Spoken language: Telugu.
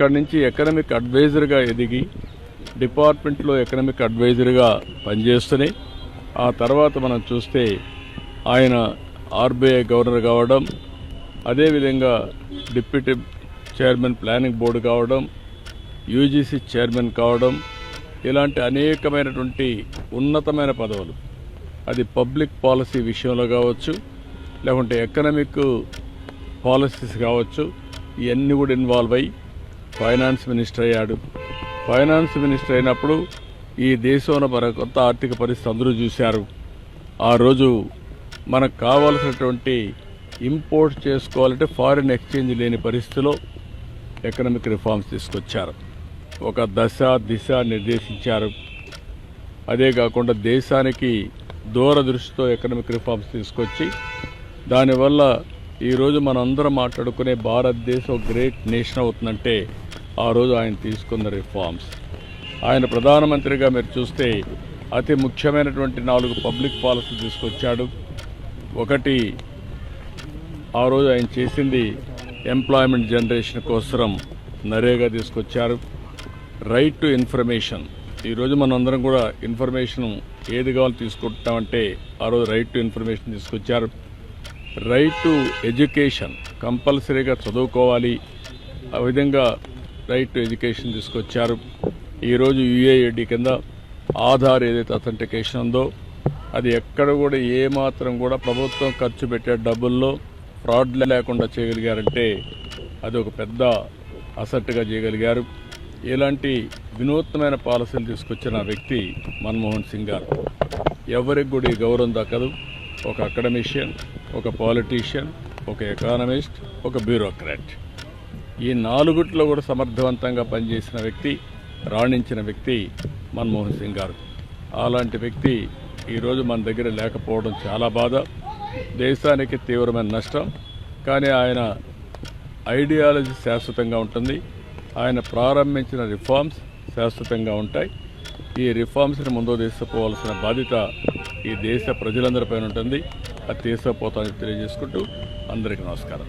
ఇక్కడ నుంచి ఎకనామిక్ అడ్వైజర్గా ఎదిగి డిపార్ట్మెంట్లో ఎకనామిక్ అడ్వైజర్గా పనిచేస్తూనే ఆ తర్వాత మనం చూస్తే ఆయన ఆర్బీఐ గవర్నర్ కావడం, అదేవిధంగా డిప్యూటీ చైర్మన్ ప్లానింగ్ బోర్డు కావడం, యూజీసీ చైర్మన్ కావడం, ఇలాంటి అనేకమైనటువంటి ఉన్నతమైన పదవులు, అది పబ్లిక్ పాలసీ విషయంలో కావచ్చు, లేకుంటే ఎకనామిక్ పాలసీస్ కావచ్చు, ఇవన్నీ కూడా ఇన్వాల్వ్ అయ్యి ఫైనాన్స్ మినిస్టర్ అయ్యాడు. ఫైనాన్స్ మినిస్టర్ అయినప్పుడు ఈ దేశంలో మన కొత్త ఆర్థిక పరిస్థితి అందరూ చూశారు. ఆ రోజు మనకు కావాల్సినటువంటి ఇంపోర్ట్ చేసుకోవాలంటే ఫారిన్ ఎక్స్చేంజ్ లేని పరిస్థితిలో ఎకనామిక్ రిఫార్మ్స్ తీసుకొచ్చారు. ఒక దిశ నిర్దేశించారు. అదే కాకుండా దేశానికి దూరదృష్టితో ఎకనామిక్ రిఫార్మ్స్ తీసుకొచ్చి దానివల్ల ఈరోజు మనందరం మాట్లాడుకునే భారతదేశం గ్రేట్ నేషన్ అవుతుందంటే ఆ రోజు ఆయన తీసుకున్న రిఫార్మ్స్. ఆయన ప్రధానమంత్రిగా మీరు చూస్తే అతి ముఖ్యమైనటువంటి 4 పబ్లిక్ పాలసీ తీసుకొచ్చాడు. ఒకటి, ఆ రోజు ఆయన చేసింది ఎంప్లాయ్మెంట్ జనరేషన్ కోసం నరేగా తీసుకొచ్చారు. రైట్ టు ఇన్ఫర్మేషన్, ఈరోజు మనందరం కూడా ఇన్ఫర్మేషన్ ఏది కావాలో తీసుకుంటామంటే ఆ రోజు రైట్ టు ఇన్ఫర్మేషన్ తీసుకొచ్చారు. రైట్ టు ఎడ్యుకేషన్, కంపల్సరీగా చదువుకోవాలి, ఆ విధంగా రైట్ టు ఎడ్యుకేషన్ తీసుకొచ్చారు. ఈరోజు యుఏఐడి కింద ఆధార్ ఏదైతే అథెంటికేషన్ ఉందో అది ఎక్కడ కూడా ఏమాత్రం కూడా ప్రభుత్వం ఖర్చు పెట్టే డబ్బుల్లో ఫ్రాడ్ లేకుండా చేయగలిగారంటే అది ఒక పెద్ద అసెట్గా చేయగలిగారు. ఇలాంటి వినూత్నమైన పాలసీలు తీసుకొచ్చిన వ్యక్తి మన్మోహన్ సింగ్ గారు. ఎవరికి కూడా ఈ గౌరవం దక్కదు. ఒక అకాడమిషియన్, ఒక పాలిటీషియన్, ఒక ఎకానమిస్ట్, ఒక బ్యూరోక్రాట్, ఈ 4 కూడా సమర్థవంతంగా పనిచేసిన వ్యక్తి, రాణించిన వ్యక్తి మన్మోహన్ సింగ్ గారు. అలాంటి వ్యక్తి ఈరోజు మన దగ్గర లేకపోవడం చాలా బాధ, దేశానికి తీవ్రమైన నష్టం. కానీ ఆయన ఐడియాలజీ శాశ్వతంగా ఉంటుంది. ఆయన ప్రారంభించిన రిఫార్మ్స్ శాశ్వతంగా ఉంటాయి. ఈ రిఫార్మ్స్ని ముందుకు తీసుకుపోవాల్సిన బాధ్యత ఈ దేశ ప్రజలందరిపైన ఉంటుంది. అది తీసుకుపోతామని తెలియజేసుకుంటూ అందరికీ నమస్కారం.